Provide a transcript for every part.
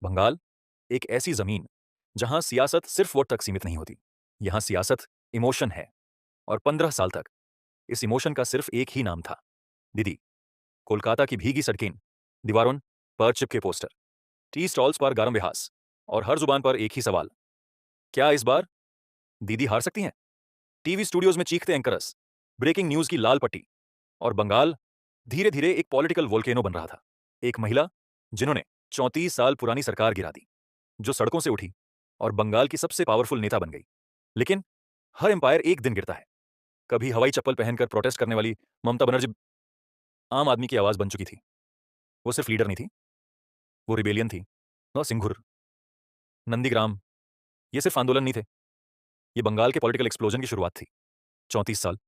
बंगाल एक ऐसी जमीन जहां सियासत सिर्फ वोट तक सीमित नहीं होती। यहां सियासत इमोशन है। और 15 साल तक इस इमोशन का सिर्फ एक ही नाम था, दीदी। कोलकाता की भीगी सड़कें, दीवारों पर चिपके पोस्टर, टी स्टॉल्स पर गरम बहस, और हर जुबान पर एक ही सवाल, क्या इस बार दीदी हार सकती हैं? टीवी स्टूडियोज में चीखते एंकरस, ब्रेकिंग न्यूज की लाल पट्टी, और बंगाल धीरे धीरे एक पॉलिटिकल वोल्केनो बन रहा था। एक महिला जिन्होंने 34 साल पुरानी सरकार गिरा दी, जो सड़कों से उठी और बंगाल की सबसे पावरफुल नेता बन गई। लेकिन हर एम्पायर एक दिन गिरता है। कभी हवाई चप्पल पहनकर प्रोटेस्ट करने वाली ममता बनर्जी आम आदमी की आवाज बन चुकी थी। वो सिर्फ लीडर नहीं थी, वो रिबेलियन थी। सिंघुर, नंदीग्राम, ये सिर्फ आंदोलन नहीं थे, ये बंगाल के पॉलिटिकल एक्सप्लोजन की शुरुआत थी। 34 साल,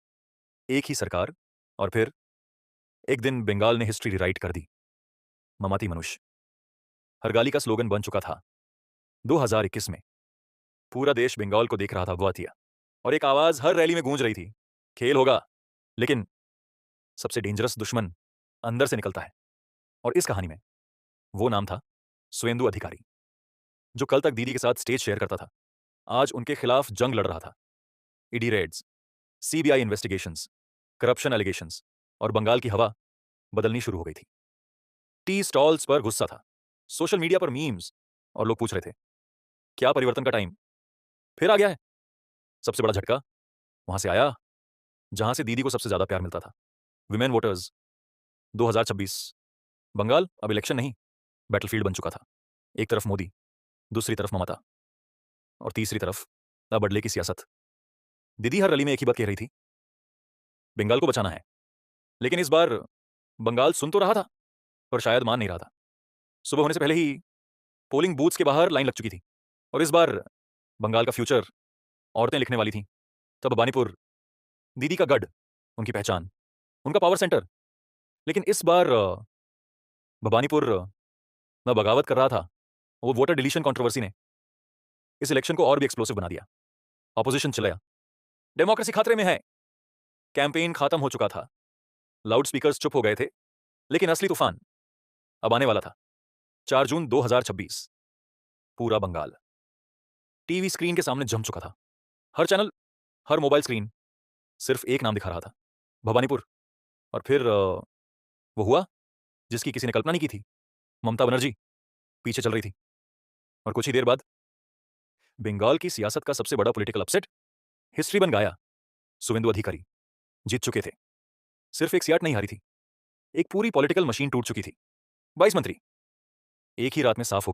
एक ही सरकार, और फिर एक दिन बंगाल ने हिस्ट्री रिराइट कर दी। ममाती मनुष्य हरगाली का स्लोगन बन चुका था। 2021 में पूरा देश बंगाल को देख रहा था, गुआतिया, और एक आवाज हर रैली में गूंज रही थी, खेल होगा, लेकिन सबसे डेंजरस दुश्मन अंदर से निकलता है। और इस कहानी में वो नाम था सुवेंदु अधिकारी, जो कल तक दीदी के साथ स्टेज शेयर करता था, आज उनके खिलाफ जंग लड़ रहा था। ED raids, CBI investigations, corruption allegations, और बंगाल की हवा बदलनी शुरू हो गई थी। टी स्टॉल्स पर गुस्सा था, सोशल मीडिया पर मीम्स, और लोग पूछ रहे थे, क्या परिवर्तन का टाइम फिर आ गया है? सबसे बड़ा झटका वहां से आया जहां से दीदी को सबसे ज्यादा प्यार मिलता था। Women voters. 2026 बंगाल अब इलेक्शन नहीं, बैटलफील्ड बन चुका था। एक तरफ मोदी, दूसरी तरफ ममता, और तीसरी तरफ बदले की सियासत। दीदी हर रैली में एक ही बात कह रही थी, बंगाल को बचाना है। लेकिन इस बार बंगाल सुन तो रहा था, पर शायद मान नहीं रहा था। सुबह होने से पहले ही पोलिंग बूथ्स के बाहर लाइन लग चुकी थी। और इस बार बंगाल का फ्यूचर औरतें लिखने वाली थीं। तब बानीपुर, दीदी का गढ़, उनकी पहचान, उनका पावर सेंटर। लेकिन इस बार भवानीपुर मैं बगावत कर रहा था। वो वोटर डिलीशन कंट्रोवर्सी ने इस इलेक्शन को और भी एक्सप्लोसिव बना दिया। ऑपोजिशन चिल्लाया, डेमोक्रेसी खतरे में है। कैंपेन खत्म हो चुका था, लाउड स्पीकर्स चुप हो गए थे। लेकिन असली तूफान अब आने वाला था। 4 जून 2026, पूरा बंगाल टीवी स्क्रीन के सामने जम चुका था। हर चैनल, हर मोबाइल स्क्रीन सिर्फ एक नाम दिखा रहा था, भवानीपुर। और फिर वो हुआ जिसकी किसी ने कल्पना नहीं की थी। ममता बनर्जी पीछे चल रही थी, और कुछ ही देर बाद बंगाल की सियासत का सबसे बड़ा पॉलिटिकल अपसेट हिस्ट्री बन गया। सुवेंदु अधिकारी जीत चुके थे। सिर्फ एक सीट नहीं हारी थी, एक पूरी पॉलिटिकल मशीन टूट चुकी थी। 22 मंत्री एक ही रात में साफ हो